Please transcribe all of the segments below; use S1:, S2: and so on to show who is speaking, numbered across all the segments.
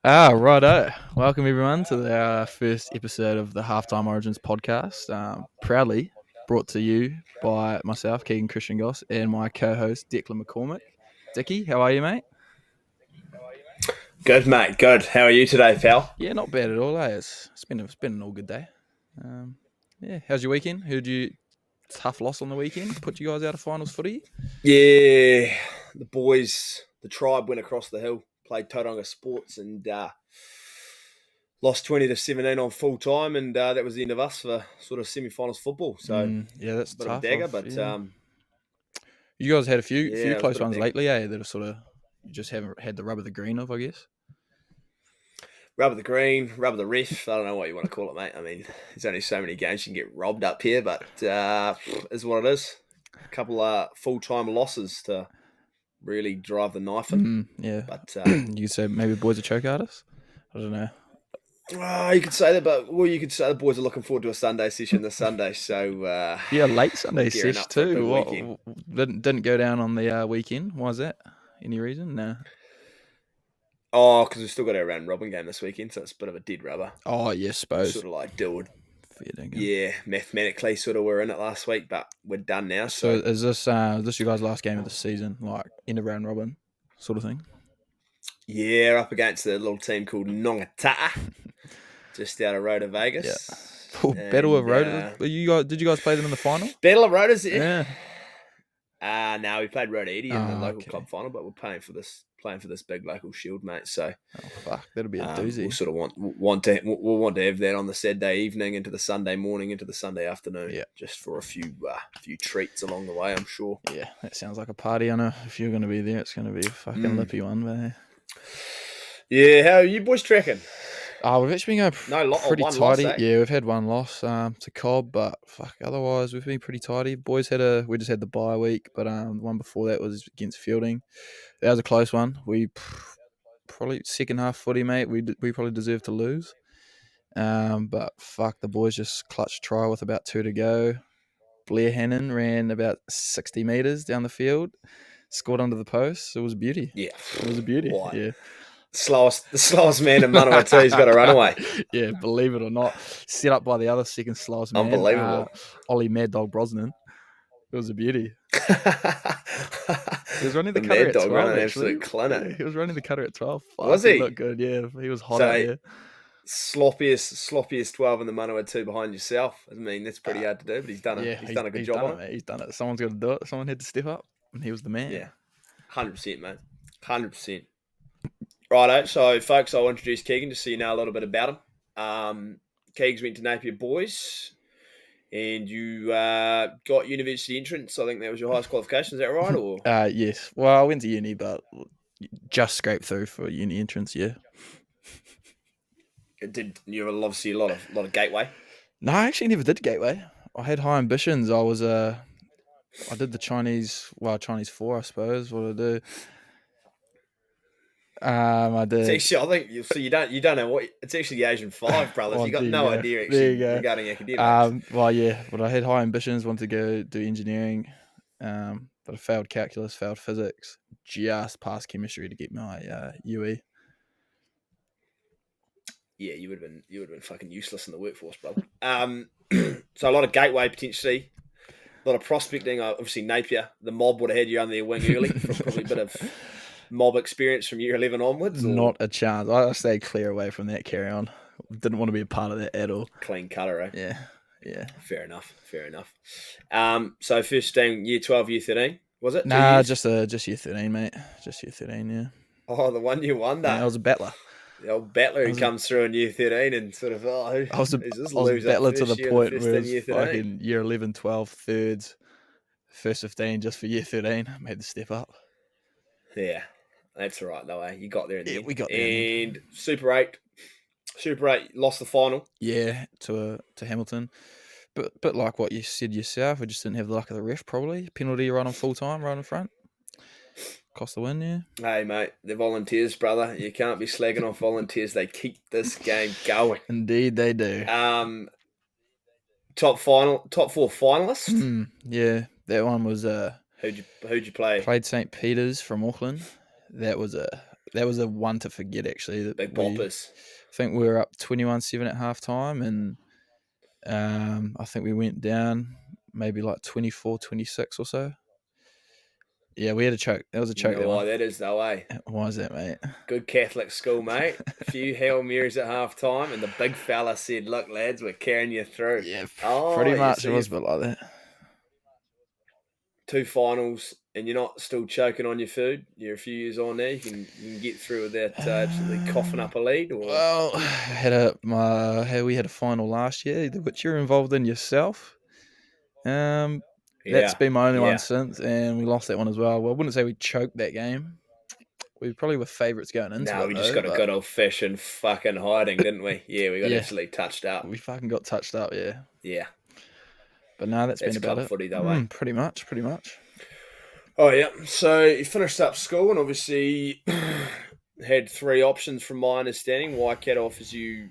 S1: Righto. Welcome everyone to the first episode of the Halftime Origins podcast. Proudly brought to you by myself, Kegan Christian-Goss, and my co-host Declan McCormack. Dickie, how are you, mate?
S2: Good, mate. Good. How are you today, pal?
S1: Yeah, not bad at all. It's been an all good day. Yeah, how's your weekend? Heard you tough loss on the weekend. Put you guys out of finals footy.
S2: Yeah, the boys, the tribe went across the hill, played Tauranga Sports, and lost 20-17 on full time, and that was the end of us for sort of semi-finals football. So
S1: Yeah, that's
S2: a bit of a
S1: tough.
S2: dagger, but
S1: Yeah. You guys had a few
S2: yeah, it was a
S1: close
S2: bit of a
S1: ones
S2: dagger.
S1: lately, eh? That are sort of you just haven't had the rub of the green of, I guess.
S2: Rub of the green, rub of the ref. I don't know what you want to call it, mate. I mean, there's only so many games you can get robbed up here, but is what it is. A couple of full-time losses to really drive the knife in.
S1: Yeah.
S2: But
S1: You could say maybe the boys are choke artists. I don't know.
S2: you could say that, but you could say the boys are looking forward to a Sunday session this Sunday, so
S1: Yeah, late Sunday
S2: gearing
S1: sesh
S2: up for a
S1: too.
S2: big weekend.
S1: What didn't go down on the weekend? Why is that? Any reason? No.
S2: Oh, because we've still got our round robin game this weekend, so it's a bit of a dead rubber.
S1: Oh, yes, suppose.
S2: Sort of like deal with,
S1: Fair dinkum.
S2: yeah, mathematically sort of we're in it last week, but we're done now.
S1: So
S2: So
S1: is this your guys' last game of the season, like end of round robin sort of thing?
S2: yeah, up against a little team called Nongata'a, just out of Rota
S1: Yeah.
S2: Vegas,
S1: Oh, Battle of
S2: and
S1: Road. Did you guys play them in the final?
S2: Battle of Rota's there.
S1: Yeah.
S2: No, we played Rota Edie in the
S1: Oh,
S2: local
S1: okay.
S2: club final, but we're playing for this big local shield, mate. So
S1: Oh fuck, that'll be a doozy.
S2: we'll sort of want to have that on the Saturday evening into the Sunday morning into the Sunday afternoon,
S1: Yeah.
S2: just for a few treats along the way, I'm sure.
S1: Yeah, that sounds like a party. I know if you're going to be there, it's going to be a fucking lippy one. But
S2: Yeah, how are you boys tracking?
S1: we've actually been going pretty
S2: one
S1: tidy.
S2: loss, eh?
S1: Yeah, we've had one loss to Cobb, but fuck, otherwise we've been pretty tidy. We just had the bye week, but the one before that was against Fielding. That was a close one. We probably second half footy, mate. We probably deserved to lose. But fuck, the boys just clutched try with about 2 to go. Blair Hannon ran about 60 metres down the field, scored under the post. It was a beauty.
S2: Yeah,
S1: It was a beauty.
S2: Why?
S1: Yeah.
S2: The slowest man in Manawatu's got a runaway.
S1: Yeah, believe it or not, set up by the other second slowest man,
S2: Unbelievable.
S1: Ollie Mad Dog Brosnan. It was a beauty. He was running the
S2: The
S1: cutter
S2: Mad
S1: at
S2: Dog
S1: 12,
S2: running an
S1: actually.
S2: absolute clinic.
S1: Yeah, he was running the cutter at 12. Fuck,
S2: Was
S1: he
S2: he?
S1: looked good, yeah. He was hot
S2: So,
S1: out there.
S2: sloppiest 12 in the Manawatu behind yourself. I mean, that's pretty hard to do, but he's done a good job on it.
S1: Mate. He's done it. Someone's got to do it. Someone had to step up, and he was the man.
S2: Yeah, 100%, mate. 100%. Righto, so folks, I'll introduce Kegan just so you know a little bit about him. Keegs went to Napier Boys, and you got university entrance. I think that was your highest qualification. Is that right? Or
S1: Yes. Well, I went to uni, but just scraped through for uni entrance, yeah.
S2: did you have obviously a lot of gateway?
S1: No, I actually never did Gateway. I had high ambitions. I did the Chinese 4, I suppose. What did I do? I did.
S2: It's actually, I think so. You don't know what it's actually the Asian 5, brothers.
S1: Oh,
S2: you got
S1: there
S2: no
S1: you go.
S2: idea
S1: There
S2: actually
S1: you go.
S2: regarding academics.
S1: Well, yeah, but I had high ambitions. Wanted to go do engineering, but I failed calculus, failed physics, just passed chemistry to get my UE.
S2: Yeah, you would have been fucking useless in the workforce, brother. So a lot of gateway potentially, a lot of prospecting. Obviously Napier, the mob would have had you under their wing early from probably a bit of mob experience from year 11 onwards. Or
S1: Not a chance. I stayed clear away from that. Carry on. Didn't want to be a part of that at all.
S2: clean cutter, eh?
S1: Yeah.
S2: Fair enough. So first thing, year 12, year 13, was it? 2
S1: Nah,
S2: years?
S1: just year 13, mate. Just year 13. Yeah.
S2: Oh, the one you wonder.
S1: Yeah, I was a battler.
S2: The old battler who comes through in year 13 and sort of,
S1: I was a
S2: loser
S1: battler to the
S2: first year
S1: point
S2: first
S1: where
S2: in
S1: it's
S2: year 13.
S1: fucking year 11, 12, thirds, first 15 just for year 13. I made the step up.
S2: Yeah, that's all right though, eh? You got there in the end.
S1: We got there.
S2: And Super 8 lost the final.
S1: Yeah, to Hamilton. But like what you said yourself, we just didn't have the luck of the ref probably. Penalty right on full time, right in front. Cost the win, yeah.
S2: Hey, mate, they're volunteers, brother. You can't be slagging off volunteers. They keep this game going.
S1: Indeed they do.
S2: Top 4 finalists.
S1: Yeah, that one was
S2: Who'd you play?
S1: played St. Peter's from Auckland. That was a that was a one to forget actually. That
S2: Big
S1: I
S2: poppers.
S1: think we were up 21-7 at halftime, and I think we went down maybe like 24-26 or so. Yeah, we had a choke. That was a choke, that
S2: No,
S1: one.
S2: that is the way.
S1: Why is that, mate?
S2: Good Catholic school, mate. A few Hail Marys at half time, and the big fella said, "Look, lads, we're carrying you through."
S1: Yeah,
S2: Oh,
S1: pretty
S2: you
S1: much. It
S2: see,
S1: was a
S2: you've
S1: bit like that.
S2: 2 finals, and you're not still choking on your food. You're a few years on there. You can get through without absolutely coughing
S1: Um,
S2: up a lead, or
S1: well, we had a final last year, which you're involved in yourself. That's
S2: yeah,
S1: been my only one
S2: yeah.
S1: since, and we lost that one as well. Well, I wouldn't say we choked that game. We probably were favourites going into
S2: No,
S1: it
S2: we just
S1: though,
S2: got a
S1: but
S2: good old fashioned fucking hiding, didn't we? Yeah, we got
S1: yeah,
S2: absolutely touched up.
S1: we fucking got touched up, yeah.
S2: Yeah,
S1: But no, that's been
S2: that's
S1: about
S2: club
S1: it.
S2: footy though, eh?
S1: Pretty much, pretty much.
S2: Oh yeah. So you finished up school and obviously had 3 options from my understanding. Waikato offers you,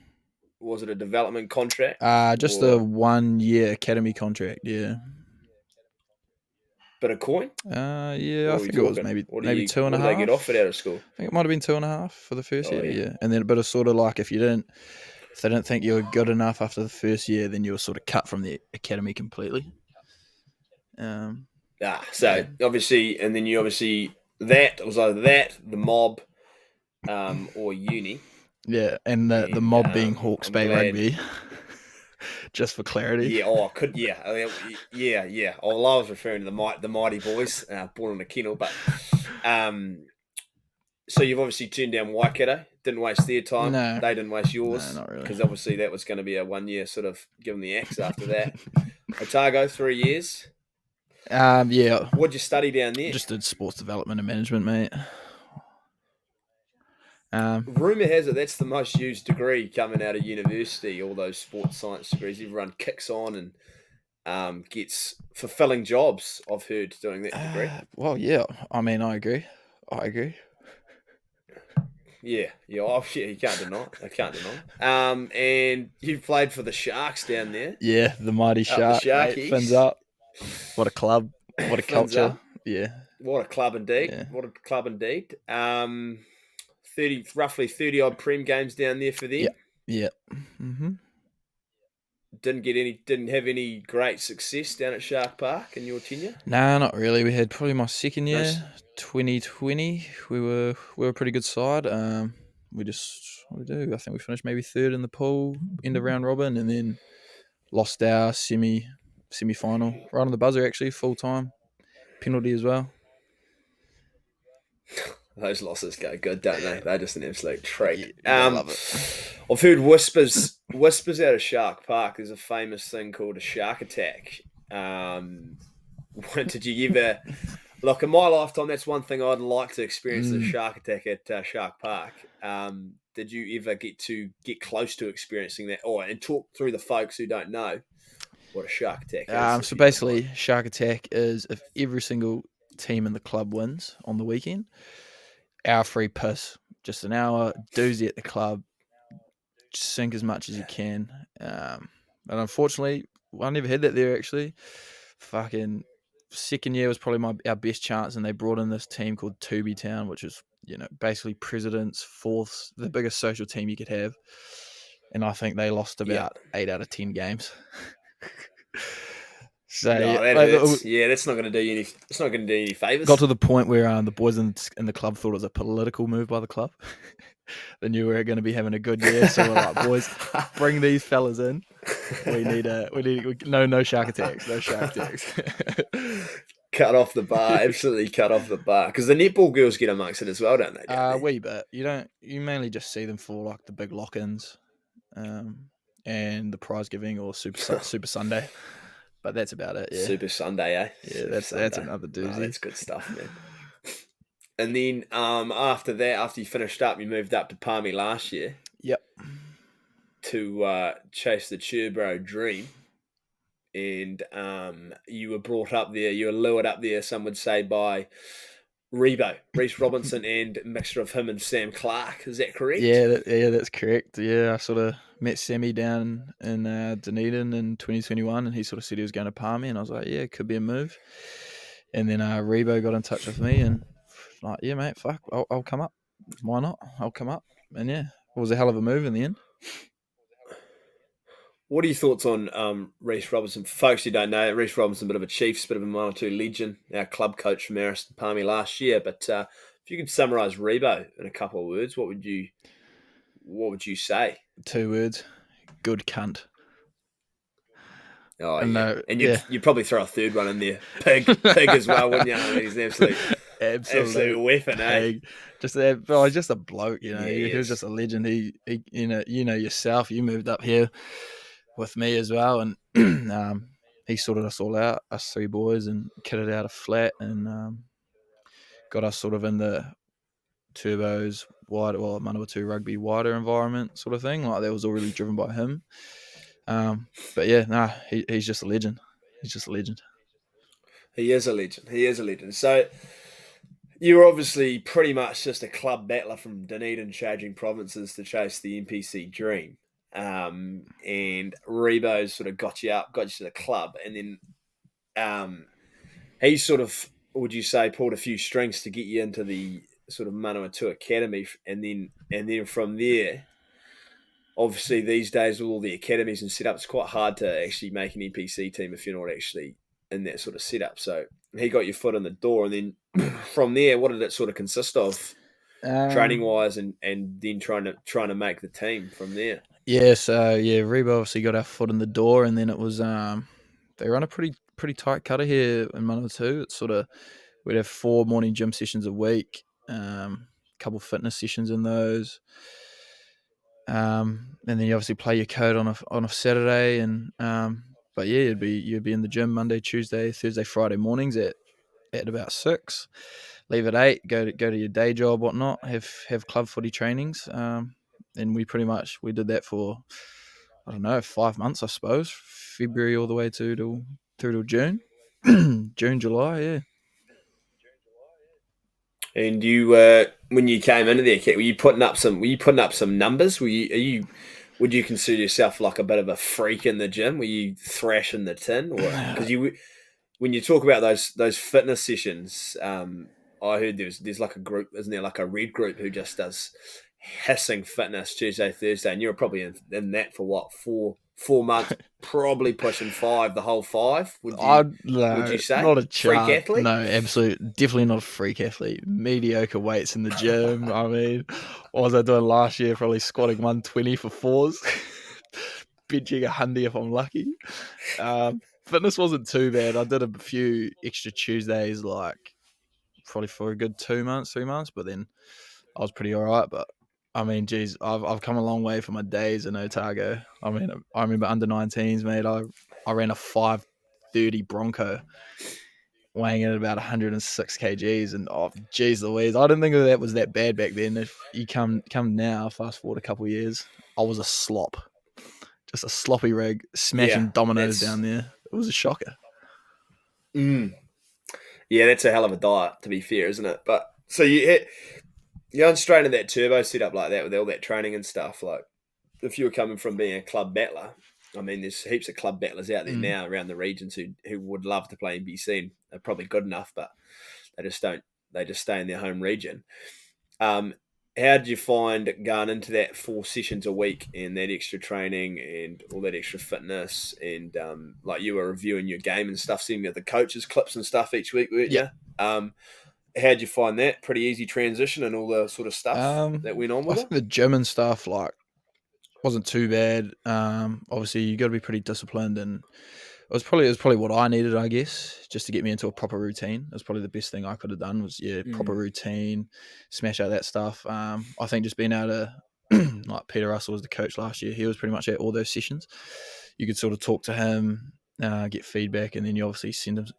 S2: was it a development contract
S1: Just a
S2: or
S1: 1 year academy contract, yeah.
S2: bit of coin?
S1: Yeah, I
S2: What are we
S1: think it was
S2: talking?
S1: maybe two and
S2: What
S1: a
S2: do they get offered out
S1: half.
S2: of school?
S1: I think it might have been 2.5 for the first
S2: Oh
S1: year,
S2: yeah.
S1: yeah. And then a bit of sort of like if they didn't think you were good enough after the first year, then you were sort of cut from the academy completely.
S2: So
S1: Yeah,
S2: obviously, and then you obviously that was either that, the mob, or uni.
S1: yeah, and the
S2: And
S1: mob being Hawke's
S2: I'm
S1: Bay
S2: glad.
S1: Rugby, just for clarity.
S2: Yeah. Oh, I could. Yeah. Yeah. Yeah. Oh, well, I was referring to the mighty boys, born on a kennel, but um, so you've obviously turned down Waikato. Didn't waste their time.
S1: No,
S2: They didn't waste
S1: no,
S2: yours
S1: not really.
S2: because obviously that was going to be a 1 year sort of given the axe after that. Otago, 3 years.
S1: Yeah,
S2: What'd you study down there?
S1: just did sports development and management, mate.
S2: Rumor has it that's the most used degree coming out of university. All those sports science degrees, everyone kicks on and gets fulfilling jobs. I've heard doing that degree.
S1: Well, yeah. I mean, I agree. I agree.
S2: Yeah, yeah, oh, yeah. You can't deny it. I can't deny it. And you played for the Sharks down there,
S1: Yeah, the mighty
S2: up the
S1: shark, mate. Fins
S2: Sharkies.
S1: up. What a club. What a
S2: Fins
S1: culture.
S2: up.
S1: Yeah,
S2: What a club indeed.
S1: yeah,
S2: What a club indeed. 30, roughly 30 odd prem games down there for
S1: yeah,
S2: them.
S1: yeah. Mm-hmm.
S2: Didn't have any great success down at Shark Park in your tenure.
S1: Nah, not really. We had probably my second
S2: No,
S1: year, 2020. We were a pretty good side. We just what did we do? I think we finished maybe third in the pool, end of round robin, and then lost our semi final right on the buzzer actually, full time penalty as well.
S2: those losses go good, don't they? They're just an absolute treat.
S1: Yeah, you gotta love it.
S2: I've heard whispers out of Shark Park. There's a famous thing called a shark attack. Did you ever look in my lifetime? That's one thing I'd like to experience: the
S1: Mm.
S2: shark attack at Shark Park. Did you ever get close to experiencing that? Or and talk through the folks who don't know what a shark attack is, if
S1: So
S2: you don't mind.
S1: basically, shark attack is if every single team in the club wins on the weekend, our free piss, just an hour doozy at the club, sink as much as you can. And unfortunately, I never had that there actually. Fucking second year was probably our best chance, and they brought in this team called Tubi Town, which is basically presidents, fourths, the biggest social team you could have. And I think they lost
S2: Yeah.
S1: about 8 out of 10 games. So yeah,
S2: No, that
S1: like,
S2: hurts. Yeah, that's not going to do you any. It's not going to do you any
S1: got
S2: favors.
S1: to the point where the boys in the club thought it was a political move by the club. They knew we were going to be having a good year, so we're like, boys, bring these fellas in. No shark attacks, no shark attacks.
S2: Cut off the bar, absolutely cut off the bar. Because the netball girls get amongst it as well, don't they? Down there.
S1: Wee bit. You mainly just see them for like the big lock-ins, and the prize giving or Super Sunday, but that's about it. Yeah,
S2: Super Sunday, eh?
S1: yeah,
S2: Super
S1: that's
S2: Sunday.
S1: another
S2: No,
S1: doozy.
S2: that's good stuff, man. And then after that, after you finished up, you moved up to Palmy last year
S1: Yep.
S2: to chase the Turbro dream. And you were brought up there, you were lured up there, some would say, by Reese Robinson, and a mixture of him and Sam Clark. Is that correct?
S1: Yeah, that's correct. Yeah, I sort of met Sammy down in Dunedin in 2021, and he sort of said he was going to Palmy, and I was like, yeah, it could be a move. And then Rebo got in touch with me, and like, yeah, mate, fuck, I'll come up. why not? I'll come up. And yeah, it was a hell of a move in the end.
S2: What are your thoughts on Reece Robinson? For folks who don't know, Reece Robinson, a bit of a Chiefs, bit of a Manawatu legend, our club coach from Ariston Palmy last year. But if you could summarise Rebo in a couple of words, what would you say?
S1: 2 words: good cunt.
S2: Oh
S1: And
S2: yeah,
S1: no,
S2: and you'd
S1: yeah,
S2: you'd probably throw a third one in there, pig as well, wouldn't you? I mean, he's an absolute
S1: absolute
S2: weapon, eh?
S1: pig. Just a bloke.
S2: Yeah, he
S1: He was
S2: is.
S1: just a legend. Yourself. You moved up here with me as well, and he sorted us all out, us three boys, and kitted out a flat, and got us sort of in the turbos wider, well, Manawatu rugby wider environment sort of thing. Like that was all really driven by him. But yeah, he's just a legend. He's just a legend.
S2: He is a legend. He is a legend. So you're obviously pretty much just a club battler from Dunedin, changing provinces to chase the NPC dream. And Rebo's sort of got you up, got you to the club, and then he sort of, would you say, pulled a few strings to get you into the sort of Manawatu Academy, and then from there, obviously these days with all the academies and setup, it's quite hard to actually make an NPC team if you're not actually in that sort of setup. So he got your foot in the door, and then from there, what did it sort of consist of, training
S1: Um,
S2: wise, and then trying to make the team from there?
S1: yeah, so yeah, Reba obviously got our foot in the door, and then it was they run a pretty tight cutter here in Manawatu. It's sort of we'd have 4 morning gym sessions a week, couple fitness sessions in those. And then you obviously play your code on a Saturday, and but yeah, you'd be in the gym Monday, Tuesday, Thursday, Friday mornings at about 6. Leave at 8. Go to your day job, whatnot. Have club footy trainings. And we did that for, I don't know, 5 months, I suppose, February all the way through to June, June, July. Yeah.
S2: And you, when you came into the academy, were you putting up some numbers? Would you consider yourself like a bit of a freak in the gym? Were you thrashing the tin, or because when you talk about those fitness sessions, I heard there's like a group, isn't there, like a red group who just does hissing fitness Tuesday, Thursday, and you're probably in that for what, 4 months, probably pushing 5, the whole 5. Would you
S1: I
S2: would you
S1: no,
S2: say
S1: not a
S2: freak
S1: chance.
S2: athlete?
S1: No, absolute, definitely not a freak athlete. Mediocre weights in the gym. I mean, what was I doing last year? Probably squatting 120 for fours, benching 100 if I'm lucky. Fitness wasn't too bad. I did a few extra Tuesdays, like probably for a good 2 months, 3 months, but then I was pretty all right. But I mean, geez, I've come a long way from my days in Otago. I mean, I remember under 19s, mate. I ran a 530 Bronco, weighing in at about 106 kgs, and oh, geez Louise, I didn't think that was that bad back then. If you come now, fast forward a couple of years, I was a slop, just a sloppy rig,
S2: Yeah,
S1: smashing dominoes
S2: that's
S1: down there. It was a shocker.
S2: mm, yeah, that's a hell of a diet, to be fair, isn't it? But so you're going straight into that turbo setup like that with all that training and stuff. Like, if you were coming from being a club battler, I mean, there's heaps of club battlers out there
S1: Mm.
S2: now around the regions who would love to play in BC, and they're probably good enough, but they just don't. They just stay in their home region. Um, how did you find going into that 4 sessions a week and that extra training and all that extra fitness, and like you were reviewing your game and stuff, seeing the coaches clips and stuff each week, weren't
S1: Yeah.
S2: you? How'd you find that? Pretty easy transition and all the sort of stuff that went on
S1: I
S2: with
S1: think
S2: it?
S1: the gym and stuff like wasn't too bad. Obviously you got to be pretty disciplined, and it was probably what I needed, I guess, just to get me into a proper routine. That's probably the best thing I could have done was proper
S2: Mm.
S1: routine, smash out that stuff. I think just being able to like Peter Russell was the coach last year. He was pretty much at all those sessions. You could sort of talk to him, get feedback, and then you obviously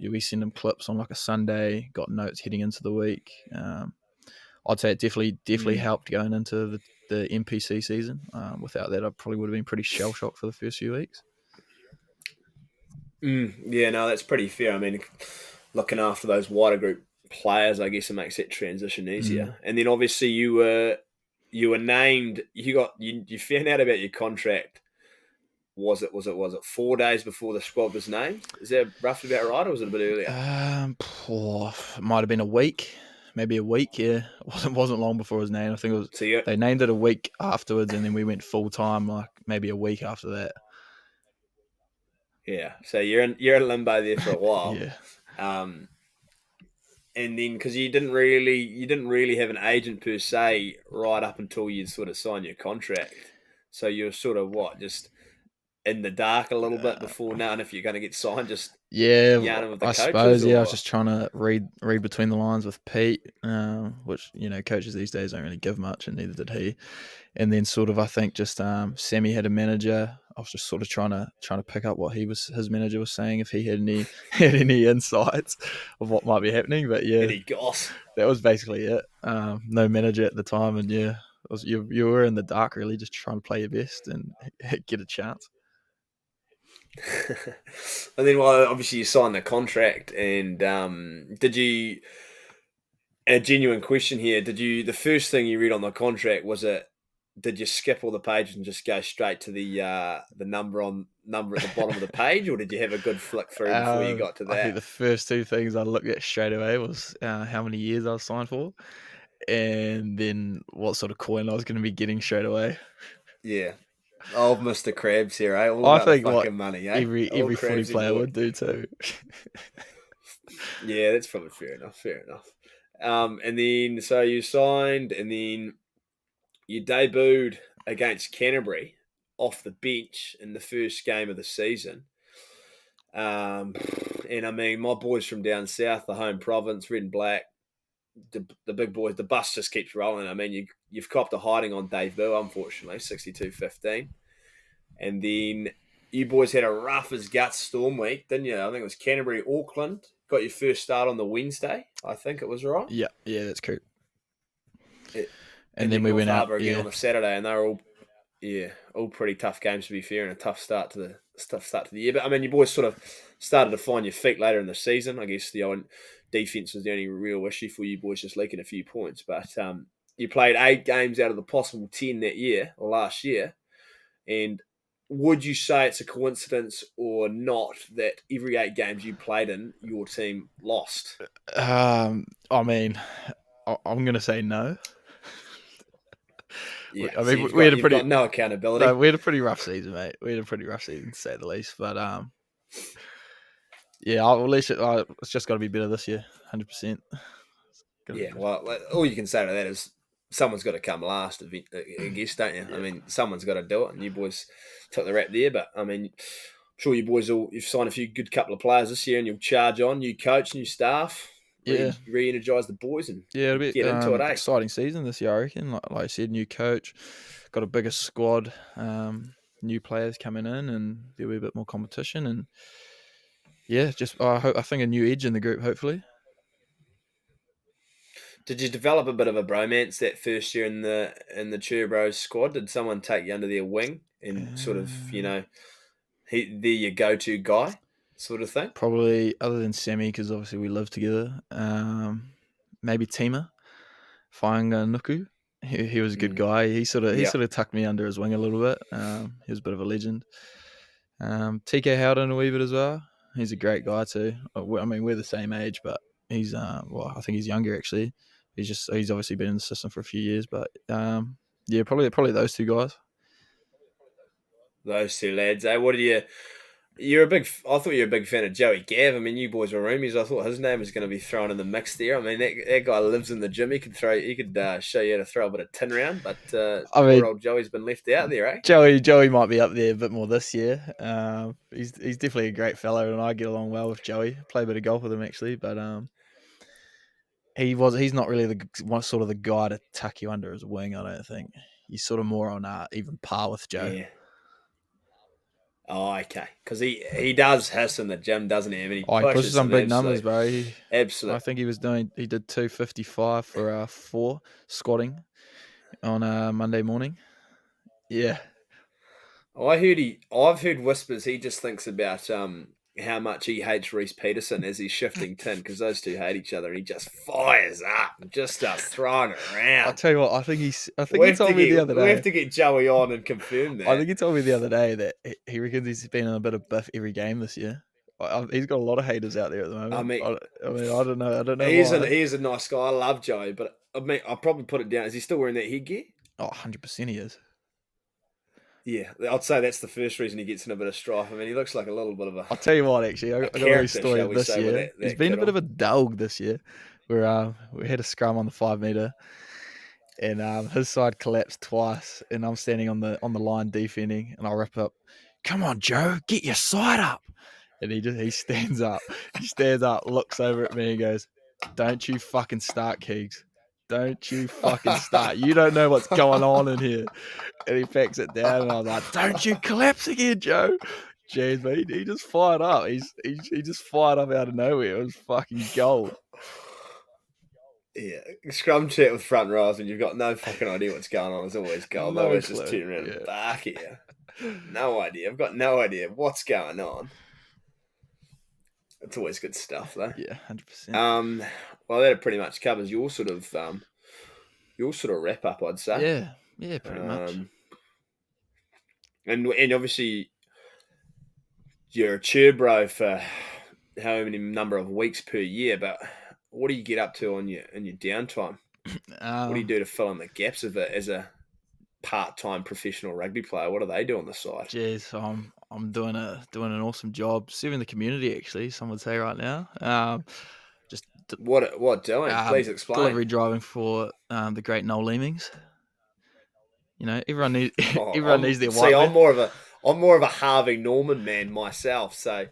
S1: we send him clips on like a Sunday. Got notes heading into the week. I'd say it definitely
S2: Mm.
S1: helped going into the NPC season. Without that, I probably would have been pretty shell shocked for the first few weeks.
S2: Yeah, no, that's pretty fair. I mean, looking after those wider group players, I guess it makes that transition
S1: Mm.
S2: easier. And then obviously you were named. You found out about your contract. Was it 4 days before the squad was named? Is that roughly about right, or was it a bit earlier?
S1: It might have been a week, maybe a week. Yeah, it wasn't long before it was named. I think it was
S2: So you
S1: they named it a week afterwards, and then we went full time like maybe a week after that.
S2: yeah. So you're in limbo there for a while.
S1: Yeah,
S2: Um, and then because you didn't really have an agent per se right up until you sort of signed your contract. So you're sort of what just in the dark a little bit
S1: uh,
S2: before knowing if you're going to get signed. Just
S1: yeah.
S2: yarning with the
S1: I
S2: coaches
S1: suppose. Yeah, I
S2: or
S1: was
S2: what?
S1: just trying to read between the lines with Pete, which coaches these days don't really give much, and neither did he. And then sort of I think just Sammy had a manager. I was just sort of trying to pick up what his manager was saying if he had any had any insights of what might be happening. But yeah,
S2: Any goss?
S1: that was basically it. No manager at the time, and yeah, you were in the dark really, just trying to play your best and get a chance.
S2: And then, well, obviously you signed the contract, and did you? A genuine question here. Did you? The first thing you read on the contract was it? Did you skip all the pages and just go straight to the number at the bottom of the page, or did you have a good flick through before you got to
S1: I think
S2: that?
S1: the first two things I looked at straight away was how many years I was signed for, and then what sort of coin I was going to be getting straight away.
S2: Yeah, old Mister Krabs here, eh? All
S1: I
S2: about the
S1: think what
S2: fucking money, eh? Old
S1: every footy
S2: Krabsy
S1: player
S2: boy.
S1: would do too.
S2: Yeah, that's probably fair enough. Fair enough. And then so you signed, and then you debuted against Canterbury off the bench in the first game of the season. Um, and I mean, my boys from down south, the home province, red and black, the big boys, the bus just keeps rolling. I mean, you've copped a hiding on debut, unfortunately, 62-15. And then you boys had a rough as guts storm week, didn't you? I think it was Canterbury, Auckland. Got your first start on the Wednesday, I think it was right.
S1: Yeah, yeah, that's correct.
S2: It,
S1: And
S2: and
S1: then
S2: then
S1: we
S2: North
S1: went out.
S2: Harbour again
S1: Yeah,
S2: on the Saturday, and they were all pretty tough games to be fair, and a tough start to the year. But I mean, you boys sort of started to find your feet later in the season. I guess the old defense was the only real issue for you boys, just leaking a few points. But you played 8 games out of the possible 10 that year or last year, and would you say it's a coincidence or not that every 8 games you played in, your team lost?
S1: I mean, I'm going to say no.
S2: Yeah,
S1: I
S2: so
S1: mean,
S2: you've
S1: we had
S2: got
S1: a
S2: you've
S1: pretty
S2: got no
S1: no,
S2: accountability.
S1: we had a pretty rough season, mate. We had a pretty rough season to say the least. But yeah, at least it's just got to be better this year, 100%. Got to be
S2: Yeah,
S1: better.
S2: well, all you can say to that is someone's got to come last, I guess, don't you? I
S1: Yeah,
S2: mean, someone's got to do it, and you boys took the rap there. But I mean, I'm sure you boys you've signed a few good couple of players this year, and you'll charge on, new coach, new staff,
S1: yeah,
S2: re-energize the boys, and
S1: yeah. It'll be
S2: get into it, eh?
S1: exciting season this year, I reckon. Like I said, new coach, got a bigger squad, new players coming in, and there'll be a bit more competition. And yeah, just I think a new edge in the group, hopefully.
S2: Did you develop a bit of a bromance that first year in the Turbos squad? Did someone take you under their wing and sort of,
S1: Uh,
S2: they're your go-to guy, sort of thing?
S1: Probably other than Semi, because obviously we live together. Maybe Tima Whainga Nuku. He was a good
S2: Mm.
S1: guy. He
S2: Yeah,
S1: sort of tucked me under his wing a little bit. He was a bit of a legend. TK Howden a wee bit as well. He's a great guy too. I mean, we're the same age, but he's well, I think he's younger actually. He's obviously been in the system for a few years, but yeah, probably those two guys.
S2: those two lads. Eh? What do you? You're a big. I thought you were a big fan of Joey Gav. I mean, you boys were roomies. I thought his name was going to be thrown in the mix there. I mean, that guy lives in the gym. He could throw. He could show you how to throw a bit of tin round. But
S1: I
S2: poor
S1: mean,
S2: old Joey's been left out there, eh?
S1: Joey might be up there a bit more this year. He's definitely a great fellow, and I get along well with Joey. Play a bit of golf with him actually, but he's not really the one sort of the guy to tuck you under his wing. I don't think he's sort of more on even par with Joe.
S2: Yeah. Oh, okay. Because he does hiss in the gym, doesn't he? I mean, he
S1: Oh, he pushes
S2: pushes
S1: some
S2: some
S1: big numbers, bro. I
S2: absolute.
S1: think he did 255 for 4 squatting on Monday morning. Yeah,
S2: Oh, I've heard whispers. He just thinks about how much he hates Reese Peterson as he's shifting tin because those two hate each other, and he just fires up and just starts throwing it
S1: I'll
S2: around.
S1: tell you what. I think
S2: We
S1: he
S2: have to
S1: told me the
S2: get
S1: other
S2: we have
S1: day.
S2: to get Joey on and confirm
S1: I
S2: that.
S1: think he told me the other day that he reckons he's been in a bit of biff every game this year. He's got a lot of haters out there at the
S2: I
S1: moment.
S2: mean,
S1: I mean, I don't know. I don't know
S2: he is
S1: why.
S2: a nice guy. I love Joe, but I mean, I'll probably put it down. Is he still wearing that headgear?
S1: Oh, 100% he is.
S2: Yeah, I'd say that's the first reason he gets in a bit of strife. I mean, he looks like a little bit of
S1: I'll tell you what, actually, I got a wee
S2: character,
S1: story
S2: shall
S1: of
S2: we
S1: this
S2: say, with
S1: year. He's
S2: that
S1: been a
S2: kid
S1: bit
S2: on.
S1: of a dog this year. Where we had a scrum on the 5 metre, and his side collapsed twice, and I'm standing on the line defending, and I rip up, "Come on, Joe, get your side up!" And he stands up, looks over at me, and goes, "Don't you fucking start, Keegs. Don't you fucking start. You don't know what's going on in here." And he packs it down, and I was like, "Don't you collapse again, Joe." Jeez, but he just fired up. He just fired up out of nowhere. It was fucking gold.
S2: Yeah, scrum chat with front rows, and you've got no fucking idea what's going on. It's always gold.
S1: No
S2: Always just
S1: clue.
S2: turn around
S1: Yeah.
S2: and bark at you. No idea. I've got no idea what's going on. It's always good stuff, though.
S1: Yeah, 100%.
S2: Well, that pretty much covers your sort of wrap up, I'd say.
S1: Yeah, pretty much.
S2: And obviously you're a cheer bro for how many number of weeks per year, but what do you get up to in your downtime? What do you do to fill in the gaps of it as a part-time professional rugby player? What do they do on the side?
S1: Jeez, I'm doing an awesome job serving the community. Actually, some would say right now. Just
S2: What doing? Please explain.
S1: Delivery driving for the great Noel Leemings. You know, everyone needs their white.
S2: I'm more of a Harvey Norman man myself. So,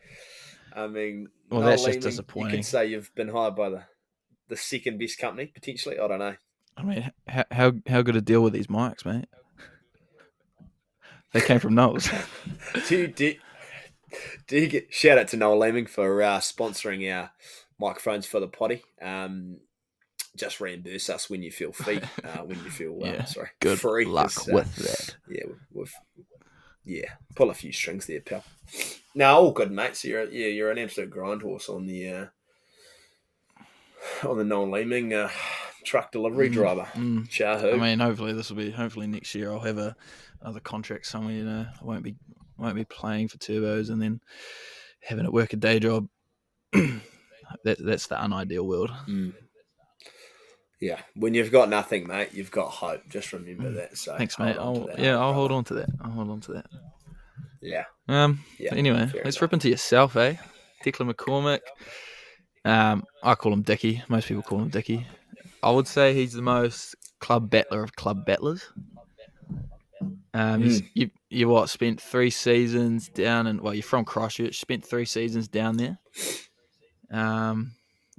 S2: I mean,
S1: well,
S2: Noel
S1: that's just
S2: Leeming,
S1: disappointing.
S2: you could say you've been hired by the second best company potentially. I don't know.
S1: I mean, how good a deal with these mics, mate? They came from Noel's.
S2: do you get shout out to Noel Leeming for sponsoring our microphones for the potty? Just reimburse us when you feel free.
S1: Good
S2: free.
S1: luck with that.
S2: Yeah, pull a few strings there, pal. No, all good, mate. So you're an absolute grind horse on the Noel Leeming truck delivery driver. Chahoo.
S1: I mean, hopefully next year I'll have another contract somewhere. You know, I won't be playing for Turbos and then having to work a day job. That's the unideal world.
S2: Yeah, when you've got nothing, mate, you've got hope. Just remember that. So
S1: thanks, mate. I'll hold on to that.
S2: Yeah.
S1: Anyway, let's rip into yourself, eh? Declan McCormack. I call him Dickie. Most people call him Dickie. I would say he's the most club battler of club battlers. You spent 3 seasons down in, well, you're from Christchurch, spent 3 seasons down there.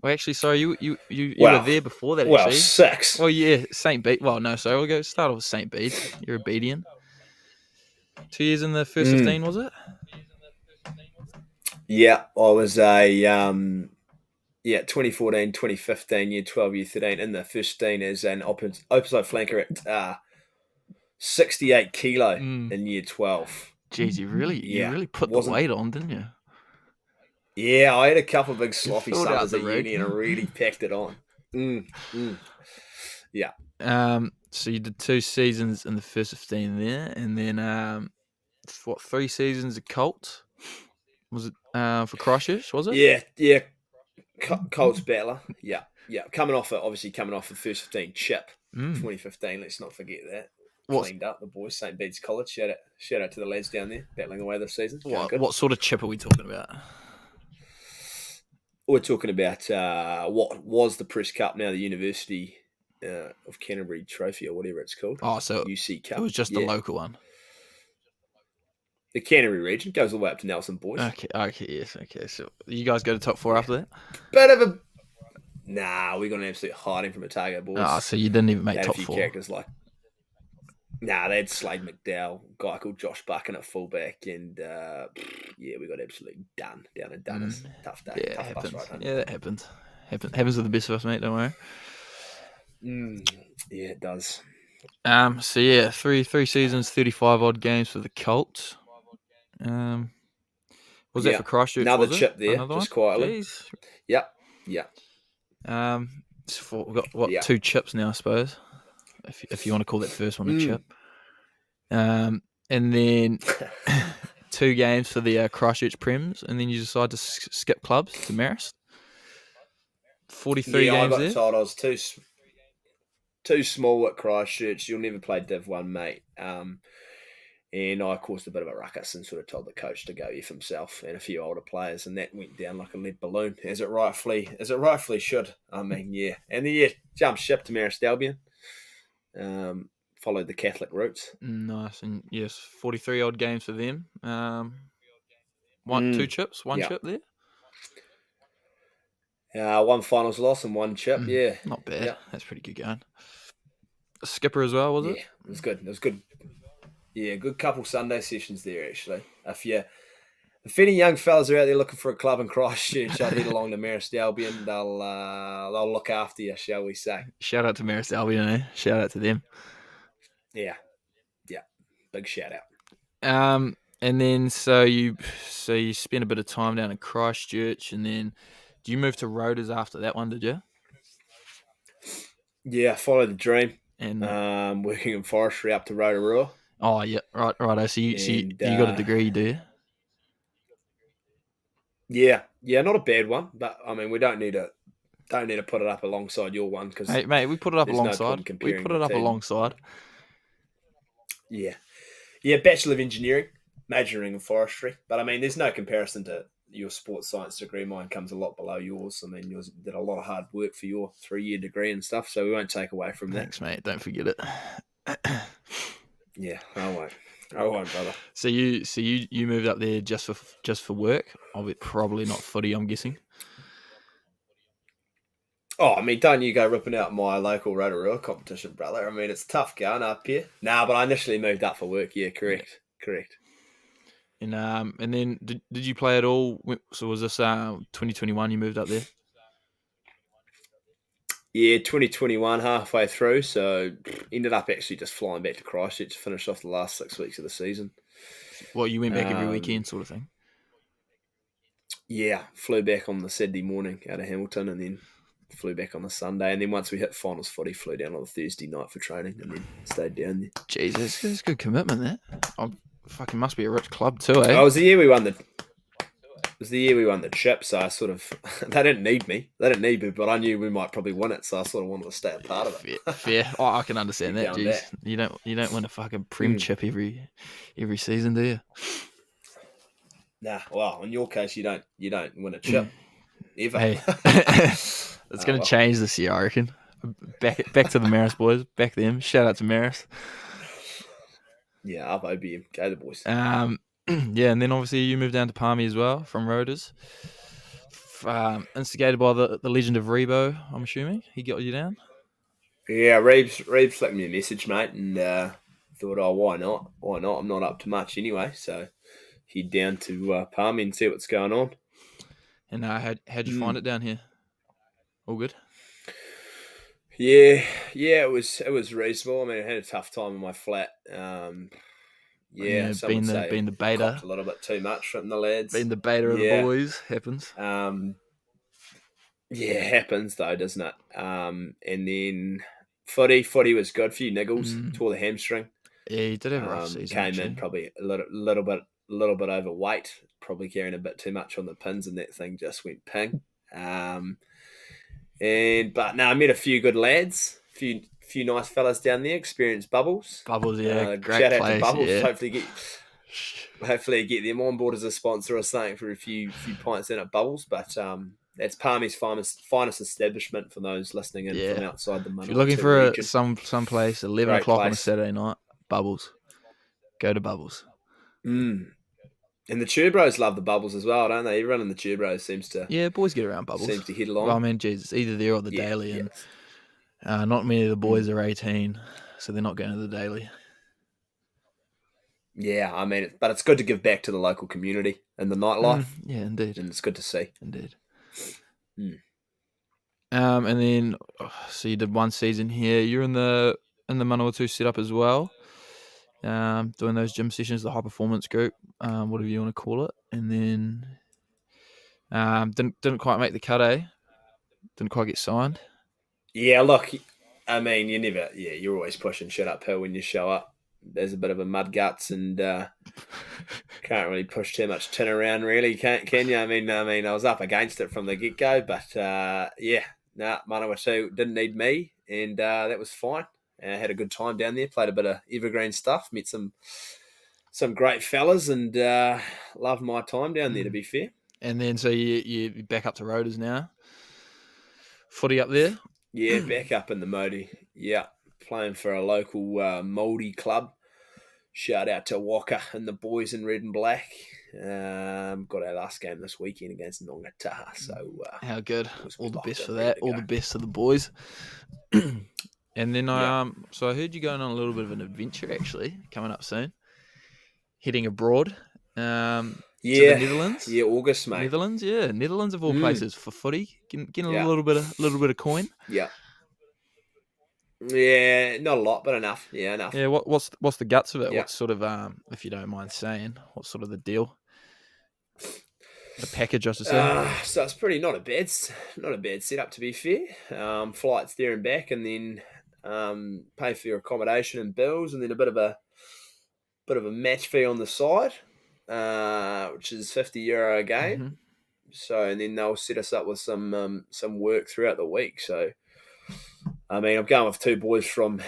S1: Well, actually, sorry, you were there before that, actually.
S2: Well, 6.
S1: Well, yeah, St. Bede. Well, no, sorry, we'll go start off with St. Bede's. You're a Bedian. 2 years in the first 15, was it?
S2: Yeah, I was a 2014, 2015, year 12, year 13 in the first 15 as an opposite flanker at 68 kilo in year 12.
S1: Jeez, you really put the weight on, didn't you?
S2: Yeah, I had a couple of big sloppy summers at uni and I really packed it on. Yeah.
S1: So you did 2 seasons in the first 15 there, and then 3 seasons at Colts? Was it for Christchurch? Was it?
S2: Yeah. Colts battler. Yeah. Coming off the first 15 chip, 2015. Let's not forget that. Cleaned up the boys, St. Bede's College. Shout out to the lads down there battling away this season.
S1: What sort of chip are we talking about?
S2: We're talking about what was the Press Cup, now the University of Canterbury Trophy or whatever it's called.
S1: Oh, so
S2: UC Cup.
S1: It was just the local one.
S2: The Canterbury region goes all the way up to Nelson, boys.
S1: Okay. So you guys go to top 4 after that?
S2: Bit of a... Nah, we got an absolute hiding from Otago, boys.
S1: Oh, so you didn't even make top 4.
S2: They had a few characters like... Nah, they had Slade McDowell, a guy called Josh Buchan at fullback, and we got absolutely done down in Dunners. Tough day.
S1: Yeah,
S2: tough
S1: happens.
S2: Bus ride home.
S1: Yeah, that happens. Happens with the best of us, mate. Don't worry.
S2: Yeah, it does.
S1: So yeah, three seasons, 35 odd games for the Colts. Was that for Christchurch?
S2: Another
S1: was
S2: chip
S1: it?
S2: there,
S1: Another
S2: just
S1: one?
S2: quietly.
S1: Jeez.
S2: Yep.
S1: So we've got 2 chips now, I suppose, if you want to call that first one a chip. And then 2 games for the Christchurch Prems, and then you decide to skip clubs to Marist. 43
S2: Yeah, I
S1: games
S2: got
S1: there.
S2: told I was too small at Christchurch. You'll never play Div 1, mate. And I caused a bit of a ruckus and sort of told the coach to go F himself and a few older players, and that went down like a lead balloon, as it rightfully should. I mean, yeah. And then, yeah, jumped ship to Marist Albion. Followed the Catholic roots.
S1: Nice, and yes, 43 odd games for them. One
S2: Yeah.
S1: chip there.
S2: One finals loss and one chip. Yeah.
S1: Not bad.
S2: Yeah.
S1: That's pretty good going. A skipper as well, was it?
S2: Yeah, it was good. It was good. Yeah, good couple Sunday sessions there, actually. If any young fellas are out there looking for a club in Christchurch, I'd head along to Marist Albion. They'll look after you, shall we say?
S1: Shout out to Marist Albion, eh? Shout out to them.
S2: Yeah, big shout out.
S1: And then so you spent a bit of time down in Christchurch, and then do you move to Rotors after that one? Did you?
S2: Yeah, followed the dream.
S1: And
S2: Working in forestry up to Rotorua.
S1: oh yeah, right. So you got a degree, do you?
S2: Yeah, not a bad one, but I mean we don't need to put it up alongside your one because
S1: Mate, we put it up
S2: there's no
S1: alongside.
S2: problem
S1: We
S2: comparing
S1: put it
S2: the
S1: up
S2: two.
S1: alongside.
S2: Yeah, Bachelor of Engineering, majoring in forestry. But I mean, there's no comparison to your sports science degree. Mine comes a lot below yours. I mean, yours did a lot of hard work for your 3-year degree and stuff, so we won't take away from that.
S1: Thanks, mate. Don't forget it.
S2: Yeah, I won't, brother.
S1: So you moved up there just for work? Probably not footy, I'm guessing.
S2: Oh, I mean, don't you go ripping out my local Rotorua competition, brother. I mean, it's tough going up here. Nah, but I initially moved up for work. Yeah, correct.
S1: And then did you play at all? So was this 2021 you moved up there?
S2: Yeah, 2021 halfway through. So ended up actually just flying back to Christchurch to finish off the last 6 weeks of the season.
S1: Well, you went back every weekend, sort of thing.
S2: Yeah, flew back on the Saturday morning out of Hamilton, and then flew back on the Sunday, and then once we hit finals footy, flew down on the Thursday night for training, and then stayed down there.
S1: Jesus, it's good commitment there. Fucking must be a rich club too, eh?
S2: It was the year we won the chip, so I sort of they didn't need me, but I knew we might probably win it, so I sort of wanted to stay a part of it.
S1: Fair. Oh, I can understand that. Jeez, you don't win a fucking Prem chip every season, do you?
S2: Nah, well, in your case, you don't win a chip ever.
S1: Hey. It's going to change this year, I reckon. Back to the Marist boys. Back them. Shout out to Marist.
S2: Yeah, up OBM. Go the boys.
S1: Yeah, and then obviously you moved down to Palmy as well from Rotors. Instigated by the legend of Rebo, I'm assuming. He got you down?
S2: Yeah, Reeves flicked me a message, mate, and thought, oh, why not? I'm not up to much anyway, so head down to Palmy and see what's going on.
S1: And how'd you find it down here? All good?
S2: Yeah, it was reasonable. I mean, I had a tough time in my flat. Some
S1: being the beta
S2: a little bit too much from the lads.
S1: Being the beta of the boys happens.
S2: It happens though, doesn't it? And then footy was good. A few niggles, tore the hamstring.
S1: Yeah, he did have a rough season.
S2: Came in probably a little bit overweight, probably carrying a bit too much on the pins, and that thing just went ping. But I met a few good lads, few nice fellas down there. Experienced Bubbles,
S1: yeah, great
S2: shout out
S1: place,
S2: to Bubbles.
S1: Yeah.
S2: Hopefully get them on board as a sponsor or something for a few pints in at Bubbles. But that's Palmy's finest establishment for those listening in from outside the Manawatu
S1: If you're looking for
S2: region.
S1: some place 11 o'clock on a Saturday night, Bubbles. Go to Bubbles.
S2: And the Turbros love the Bubbles as well, don't they? Everyone in the Turbros seems to...
S1: Yeah, boys get around Bubbles.
S2: Seems to hit along.
S1: Well, I mean, geez, it's either there or the Daily. And not many of the boys are 18, so they're not going to the Daily.
S2: Yeah, I mean, but it's good to give back to the local community and the nightlife.
S1: Yeah, indeed.
S2: And it's good to see.
S1: Indeed. And then, so you did one season here. You're in the Manawatu setup as well. Doing those gym sessions, the high performance group, whatever you want to call it, and then didn't quite make the cut, eh? Didn't quite get signed.
S2: Yeah, look, I mean, you're always pushing shit uphill when you show up. there's a bit of a mud guts and can't really push too much tin around, really, can you? I mean, I was up against it from the get go, but yeah, Manawatu didn't need me, and that was fine. And I had a good time down there. Played a bit of evergreen stuff, met some great fellas, and loved my time down there. To be fair.
S1: And then so you back up to Roaders now. Footy up there.
S2: Yeah, back up in the Modi. Yeah, playing for a local Mouldy club. Shout out to Walker and the boys in red and black. Got our last game this weekend against Nongataha. So
S1: how good! All the best for that. All
S2: go.
S1: the best to the boys. And then so I heard you going on a little bit of an adventure actually coming up soon. Heading abroad. To the Netherlands.
S2: Yeah, August, mate.
S1: Netherlands of all places for footy. Getting a little bit of coin.
S2: Yeah. Yeah, not a lot, but enough. Yeah, enough.
S1: Yeah, what's the guts of it? Yeah. What's sort of if you don't mind saying, what's sort of the deal? The package, I should say.
S2: So it's pretty not a bad setup, to be fair. Flights there and back, and then pay for your accommodation and bills, and then a bit of a match fee on the side, which is €50 a game. Mm-hmm. So, and then they'll set us up with some work throughout the week. So, I mean, I'm going with two boys from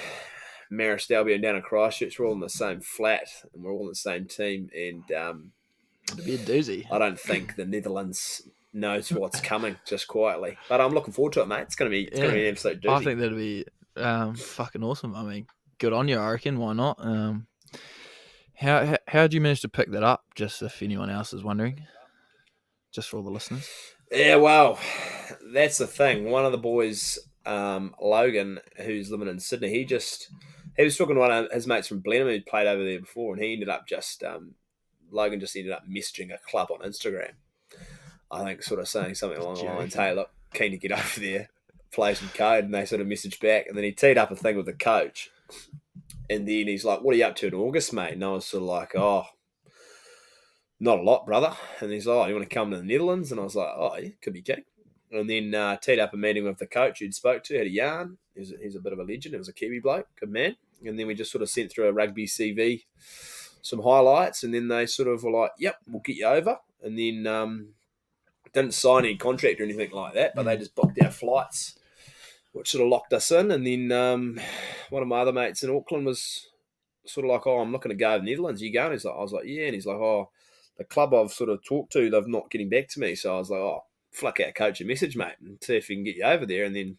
S2: Marist Albion and down in Christchurch. We're all in the same flat, and we're all in the same team. And
S1: it'll be a doozy.
S2: I don't think the Netherlands knows what's coming just quietly, but I'm looking forward to it, mate. It's going to be an absolute doozy.
S1: I think that'll be fucking awesome. I mean, good on you. I reckon. Why not? How did you manage to pick that up? Just if anyone else is wondering, just for all the listeners.
S2: Yeah, well, that's the thing. One of the boys, Logan, who's living in Sydney, he was talking to one of his mates from Blenheim who'd played over there before, and he ended up Logan just ended up messaging a club on Instagram. I think sort of saying something along the lines, hey, look, keen to get over there, play some code, and they sort of messaged back, and then he teed up a thing with the coach. And then he's like, what are you up to in August, mate? And I was sort of like, oh, not a lot, brother. And he's like, oh, you want to come to the Netherlands? And I was like, oh, yeah, could be keen. And then teed up a meeting with the coach who'd spoke to, had a yarn. He's a bit of a legend. It was a Kiwi bloke, good man. And then we just sort of sent through a rugby CV, some highlights, and then they sort of were like, yep, we'll get you over. And then didn't sign any contract or anything like that, but they just booked our flights, which sort of locked us in. And then one of my other mates in Auckland was sort of like, oh, I'm looking to go to the Netherlands. Are you going? I was like, yeah. And he's like, oh, the club I've sort of talked to, they're not getting back to me. So I was like, oh, flick our coach a message, mate, and see if we can get you over there. And then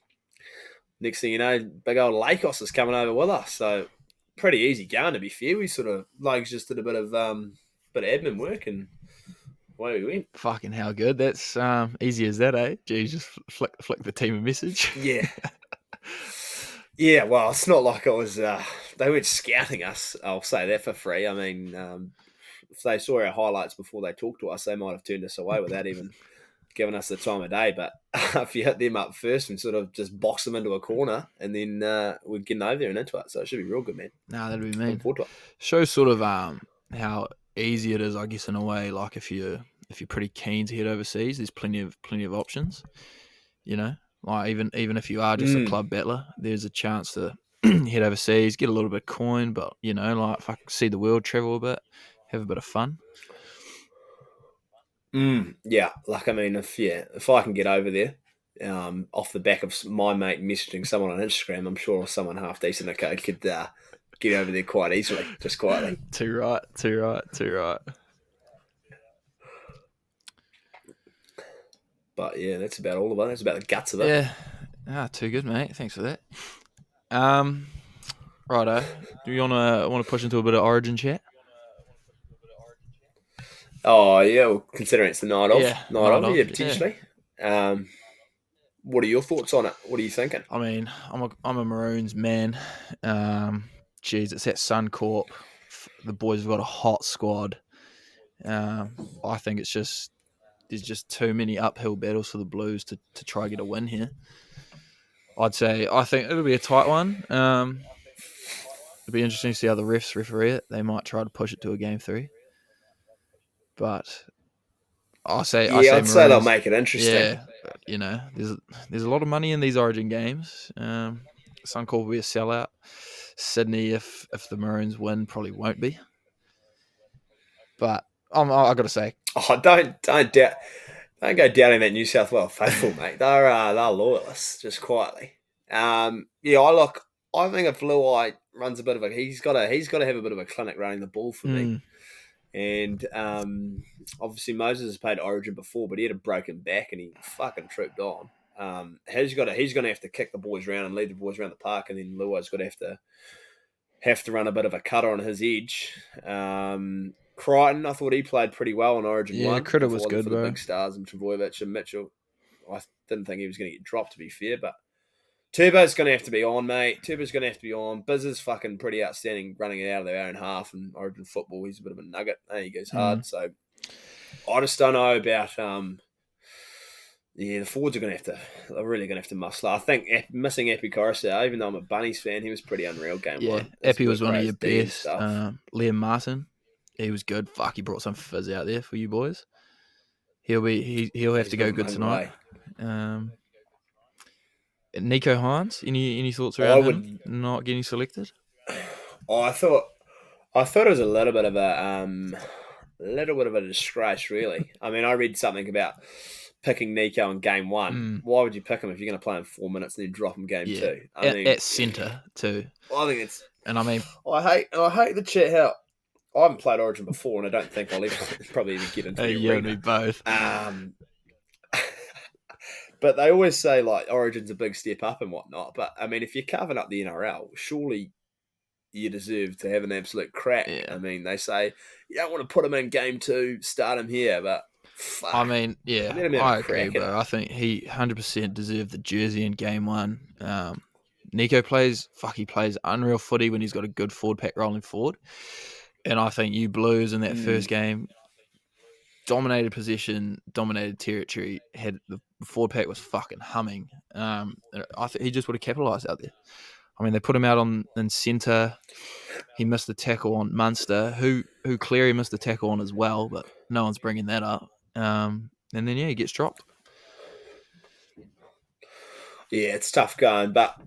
S2: next thing you know, big old Lakos is coming over with us. So pretty easy going, to be fair. We sort of just did a bit of admin work and away we went.
S1: Fucking how good. That's easy as that, eh? Gee, just flick the team a message.
S2: Yeah. Yeah, well, it's not like it was they weren't scouting us, I'll say that for free. I mean, if they saw our highlights before they talked to us, they might have turned us away without even giving us the time of day. But if you hit them up first and sort of just box them into a corner, and then we're getting over there and into it. So it should be real good, man.
S1: No, that'd be mean. Shows sort of how easy it is, I guess, in a way. Like if you're pretty keen to head overseas, there's plenty of options. You know, like even if you are just a club battler, there's a chance to head overseas, get a little bit of coin, but you know, like if I see the world, travel a bit, have a bit of fun.
S2: Yeah, like I mean, if I can get over there, off the back of my mate messaging someone on Instagram, I'm sure someone half decent could get over there quite easily, just quietly.
S1: Too right.
S2: But yeah, that's about all of it. That's about the guts of it.
S1: Yeah, too good, mate. Thanks for that. Righto. Do you want to push into a bit of Origin chat?
S2: Oh yeah, well, considering it's the night of, potentially. Yeah. What are your thoughts on it? What are you thinking?
S1: I mean, I'm a Maroons man. It's at Suncorp. The boys have got a hot squad. I think there's just too many uphill battles for the Blues to try to get a win here. I think it'll be a tight one. It'll be interesting to see how the refs referee it. They might try to push it to a game 3. But I'd say Maroons,
S2: they'll make it interesting.
S1: Yeah, you know, there's a lot of money in these Origin games. Suncorp will be a sellout. Sydney, if the Maroons win, probably won't be. But I got to say,
S2: Don't go doubting that New South Wales faithful, mate. They're loyalists, just quietly. I think if Luai runs a bit of he's got to have a bit of a clinic running the ball for me. And obviously Moses has played Origin before, but he had a broken back and he fucking trooped on. He's going to have to kick the boys around and lead the boys around the park, and then Luai's got to have to run a bit of a cutter on his edge. Crichton, I thought he played pretty well on Origin
S1: yeah,
S2: 1.
S1: Critter
S2: If it
S1: was
S2: wasn't
S1: good,
S2: for the
S1: bro.
S2: big stars and Travojevic and Mitchell, I didn't think he was going to get dropped, to be fair. But Turbo's going to have to be on, mate. Turbo's going to have to be on. Biz is fucking pretty outstanding running it out of their own half in Origin football. He's a bit of a nugget. He goes hard. So I just don't know about... the forwards are really going to have to muscle. I think missing Epi Coruscant, even though I'm a Bunnies fan, he was pretty unreal game one.
S1: Epi was one of your best.
S2: Stuff.
S1: Liam Martin, he was good. Fuck, he brought some fizz out there for you boys. He'll have to go good tonight. Nico Hines, any thoughts around him not getting selected?
S2: I thought it was a little bit of a disgrace, really. I mean, I read something about picking Nico in game one. Why would you pick him if you're going to play him 4 minutes and then drop him game two? I mean,
S1: at centre too.
S2: I think it's.
S1: And I mean,
S2: I hate the chat how I haven't played Origin before, and I don't think I'll probably even get into the
S1: you
S2: arena.
S1: and me both.
S2: But they always say like Origin's a big step up and whatnot. But I mean, if you're carving up the NRL, surely you deserve to have an absolute crack.
S1: Yeah.
S2: I mean, they say you don't want to put him in game two, start him here, but fuck.
S1: I mean, yeah, I agree, bro. I think he 100% deserved the jersey in game one. Nico plays unreal footy when he's got a good forward pack rolling forward. And I think you Blues in that first game dominated possession, dominated territory, had the forward pack was fucking humming. I think he just would have capitalised out there. I mean, they put him out in centre. He missed the tackle on Munster, who Cleary missed the tackle on as well, but no one's bringing that up. And then he gets dropped.
S2: Yeah, it's tough going, but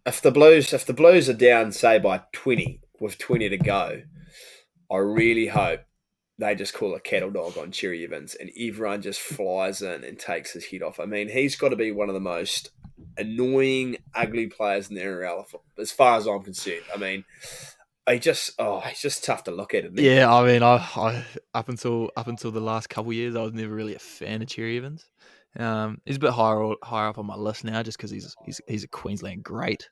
S2: if the Blues are down, say by 20 with 20 to go, I really hope they just call a cattle dog on Cherry Evans and everyone just flies in and takes his head off. I mean, he's got to be one of the most annoying, ugly players in the NRL, as far as I'm concerned. I mean, he's just tough to look at.
S1: Yeah, I mean, I up until the last couple of years, I was never really a fan of Cherry Evans. He's a bit higher up on my list now, just because he's a Queensland great.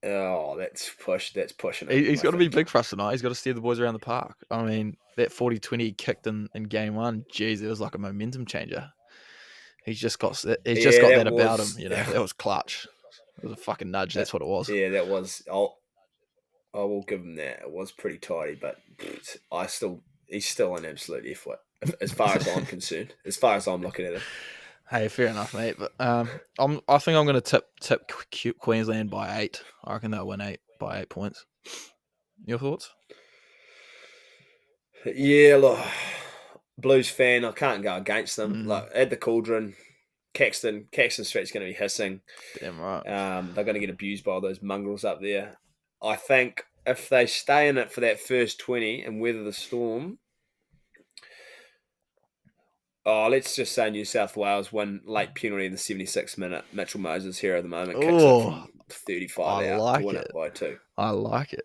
S2: Oh, that's pushing.
S1: He's got to be big for us tonight. He's got to steer the boys around the park. I mean, that 40-20 kicked in game one, geez, it was like a momentum changer. He's just got that about him. You know, that was clutch. It was a fucking nudge. That's what it was.
S2: Yeah, that was. I will give him that. It was pretty tidy, but he's still an absolute effort as far as I'm concerned. As far as I'm looking at it.
S1: Hey, fair enough, mate. But I think I'm going to tip Queensland by 8. I reckon they'll win 8 points. Your thoughts?
S2: Yeah, look, Blues fan, I can't go against them. Look, at the Cauldron, Caxton Street's going to be hissing.
S1: Damn right.
S2: They're going to get abused by all those mongrels up there. I think if they stay in it for that first 20 and weather the storm, let's just say New South Wales win late penalty in the 76th minute. Mitchell Moses here at the moment kicks it from 35 out to win it by 2.
S1: I like it.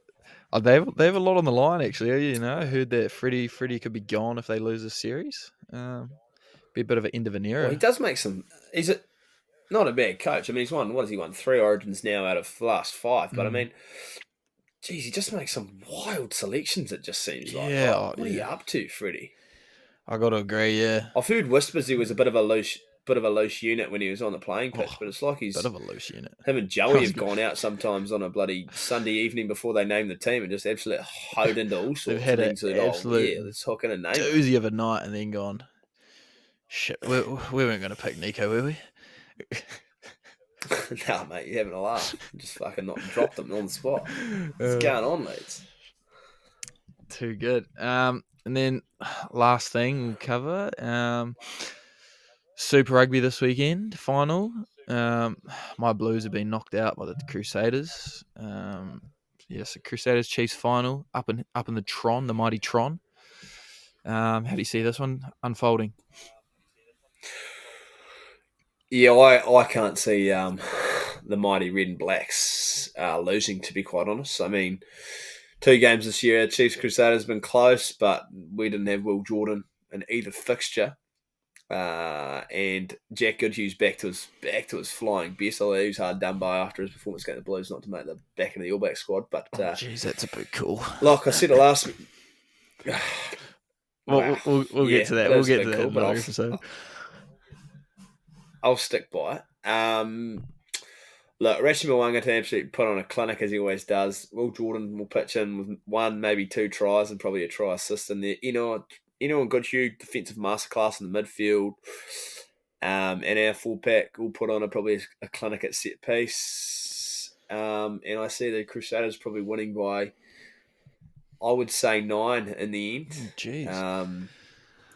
S1: They have a lot on the line, actually. You know, I heard that Freddie could be gone if they lose this series. Be a bit of an end of an era.
S2: Well, he does make some. He's not a bad coach. I mean, he's won. What has he won? 3 Origins now out of the last 5. But I mean, geez, he just makes some wild selections. It just seems like. What are you up to, Freddie?
S1: I got to agree. Yeah,
S2: I've heard whispers he was a bit of a loose unit when he was on the playing pitch, but it's like he's
S1: a bit of a loose unit.
S2: Him and Joey have gone out sometimes on a bloody Sunday evening before they name the team and just absolutely hoed into all sorts. They've
S1: had an absolute
S2: let's hook in a name.
S1: Doozy of a night and then gone. Shit, we weren't going to pick Nico, were we?
S2: No, mate, you're having a laugh. Just fucking not dropped them on the spot. What's going on, mates?
S1: Too good. And then last thing we'll cover, Super Rugby this weekend, final. Um, my Blues have been knocked out by the Crusaders. Yes, the Crusaders Chiefs final up in the Tron, the mighty Tron. How do you see this one unfolding?
S2: Yeah, I can't see the mighty Red and Blacks losing, to be quite honest. I mean, 2 games this year, Chiefs Crusaders have been close, but we didn't have Will Jordan in either fixture. And Jack Goodhue's back to his flying best. Although he was hard done by after his performance against the Blues, not to make the back into the All Black squad. But
S1: Oh, jeez, that's a bit cool.
S2: like I said it last week,
S1: Well,
S2: wow,
S1: we'll get
S2: yeah,
S1: to that.
S2: it
S1: We'll
S2: is a
S1: get to
S2: bit
S1: that
S2: cool.
S1: in
S2: But
S1: another episode.
S2: I'll stick by it. Look, Rashi Mwanga to absolutely put on a clinic as he always does. Will Jordan will pitch in with 1, maybe 2 tries and probably a try assist in there. And Goodhue, defensive masterclass in the midfield. And our full pack will put on probably a clinic at set piece. And I see the Crusaders probably winning by, I would say, 9 in the end.
S1: Oh, jeez.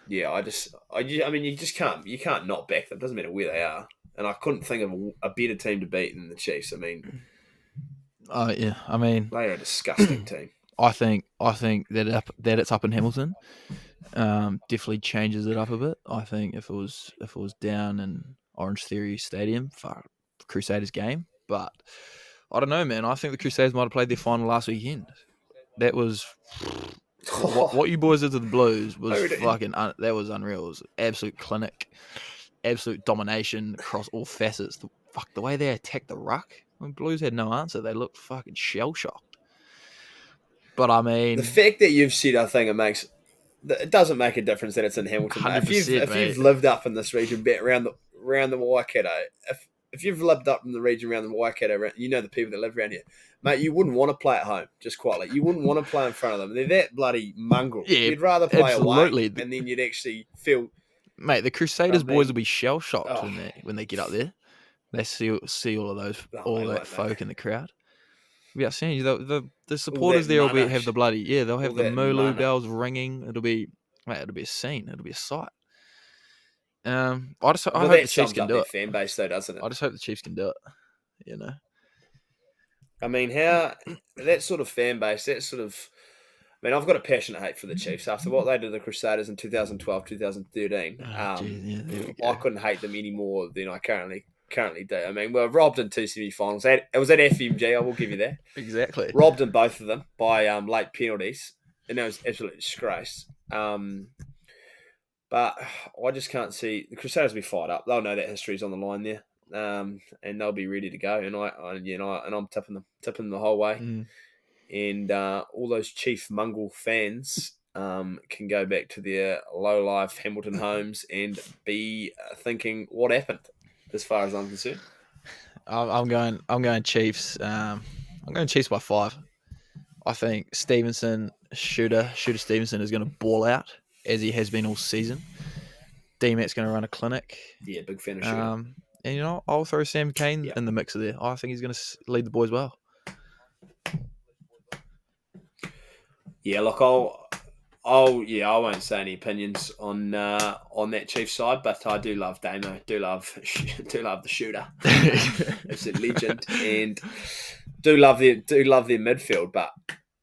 S2: Yeah, I mean, you can't not back them. It doesn't matter where they are. And I couldn't think of a better team to beat than the Chiefs. I mean,
S1: Yeah. I mean,
S2: they are a disgusting team.
S1: I think that it's up in Hamilton. Definitely changes it up a bit. I think if it was down in Orange Theory Stadium for Crusaders game, but I don't know, man. I think the Crusaders might have played their final last weekend. That was what you boys did to the Blues was fucking that was unreal. It was absolute clinic, absolute domination across all facets. The way they attacked the ruck, when Blues had no answer, they looked fucking shell shocked. But I
S2: The
S1: mean,
S2: fact that you've said, I think it doesn't make a difference that it's in Hamilton, mate.
S1: 100%,
S2: If
S1: mate.
S2: you've lived up in this region, around the Waikato, if you've lived up in the region around the Waikato, you know the people that live around here, mate. You wouldn't want to play at home, just quietly. You wouldn't want to play in front of them. They're that bloody mongrel.
S1: Yeah,
S2: You'd rather play away,
S1: absolutely,
S2: and then you'd actually feel.
S1: mate. The
S2: I
S1: Crusaders boys will
S2: mean,
S1: be shell shocked
S2: oh,
S1: when they get up there. They see
S2: no,
S1: all
S2: they
S1: of that
S2: won't, mate.
S1: folk in the crowd. Yeah, seeing the
S2: All
S1: supporters
S2: that
S1: there will have the
S2: monash,
S1: bloody they'll
S2: all
S1: have the
S2: that
S1: Mulu
S2: mana.
S1: bells ringing. It'll be a scene. It'll be a sight. I
S2: But
S1: hope the
S2: that
S1: Chiefs
S2: sums
S1: can
S2: up
S1: do
S2: their
S1: it.
S2: fan base, though, doesn't it?
S1: I just hope the Chiefs can do it. You know.
S2: I mean, how that sort of fan base, that sort of. I mean, I've got a passionate hate for the Chiefs after what they did to the Crusaders in 2012, 2013.
S1: Oh, geez, yeah, there we
S2: I
S1: go.
S2: couldn't hate them any more than I currently do. I mean, we're robbed in 2 semi-finals. It was at FMG, I will give you that.
S1: Exactly.
S2: Robbed in both of them by late penalties, and that was absolutely disgrace. But I just can't see the Crusaders will be fired up. They'll know that history's on the line there, and they'll be ready to go. And I'm tipping them the whole way.
S1: Mm.
S2: And all those Chief Mungle fans can go back to their low life Hamilton homes and be thinking, what happened? As far as I'm concerned,
S1: I'm going Chiefs. I'm going Chiefs by 5. I think Shooter Stevenson is going to ball out as he has been all season. D-Mac's going to run a clinic.
S2: yeah, big fan of Shooter.
S1: And I'll throw Sam Cane
S2: Yeah,
S1: in the mixer there. I think he's going to lead the boys well.
S2: yeah. Look, I won't say any opinions on that Chiefs side, but I do love Damo. Do love the Shooter, absolute legend, and do love their midfield, but.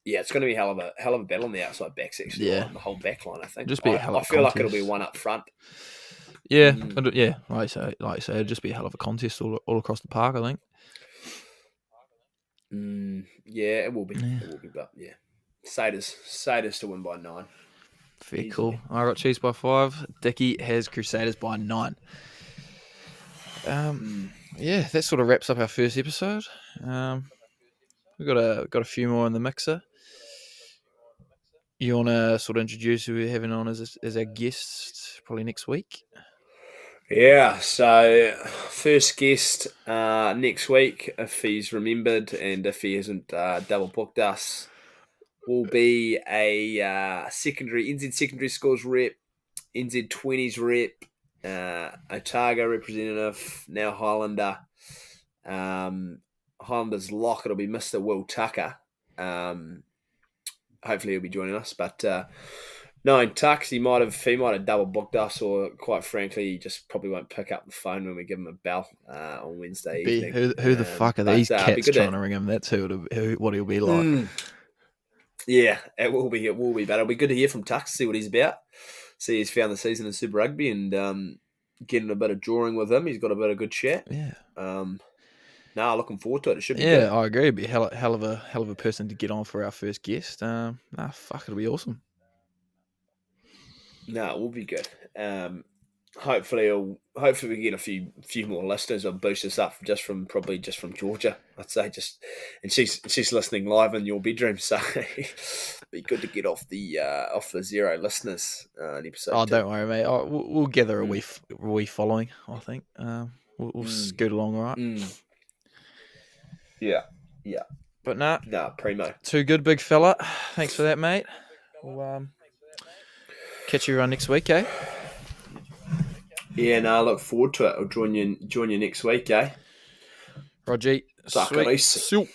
S2: Yeah, it's going to be a hell of a battle on the outside backs, actually,
S1: Yeah.
S2: on the whole back line, I think.
S1: Just be a hell of
S2: I
S1: a
S2: feel like it'll be
S1: contest.
S2: one up front.
S1: Yeah, yeah. Like I say, it'll just be a hell of a contest all across the park, I think.
S2: Yeah, it will be.
S1: Yeah.
S2: It will be, but yeah. Saders to win by 9.
S1: Very
S2: Easily.
S1: cool. I got Chiefs by 5. Dickie has Crusaders by 9. Yeah, that sort of wraps up our first episode. We've got a few more in the mixer. You want to sort of introduce who we're having on as our guests probably next week?
S2: Yeah, so first guest next week, if he's remembered and if he hasn't double booked us, will be a NZ secondary schools rep, NZ 20s rep, Otago representative, now Highlander. Highlanders lock, it'll be Mr. Will Tucker. Hopefully he'll be joining us, but knowing Tux, he might have double booked us, or quite frankly, he just probably won't pick up the phone when we give him a bell on Wednesday
S1: Be
S2: evening.
S1: who the fuck are
S2: But
S1: these
S2: it'd be
S1: cats
S2: good
S1: trying
S2: to.
S1: to ring him? That's what he'll be like.
S2: Yeah, it will be. It will be. But it'll be good to hear from Tux, see what he's about. See he's found the season in Super Rugby, and getting a bit of drawing with him. He's got a bit of good chat.
S1: Yeah.
S2: Looking forward to it. It should be
S1: Yeah,
S2: good.
S1: I agree. It'd be hell of a person to get on for our first guest. Fuck, it'll be awesome.
S2: No, it will be good. Hopefully we get a few more listeners or boost us up probably just from Georgia. I'd say and she's listening live in your bedroom, so be good to get off the zero listeners in episode
S1: Oh,
S2: 2.
S1: don't worry, mate. We'll gather a
S2: Mm.
S1: wee following. I think we'll scoot along, all right.
S2: Yeah, yeah.
S1: But nah,
S2: Primo.
S1: too good, big fella. Thanks for that, mate. We'll catch you around next week, eh?
S2: Yeah, no, I look forward to it. I'll join you next week, eh?
S1: Roger. Sweet.
S2: Sakarisi.
S1: Seal.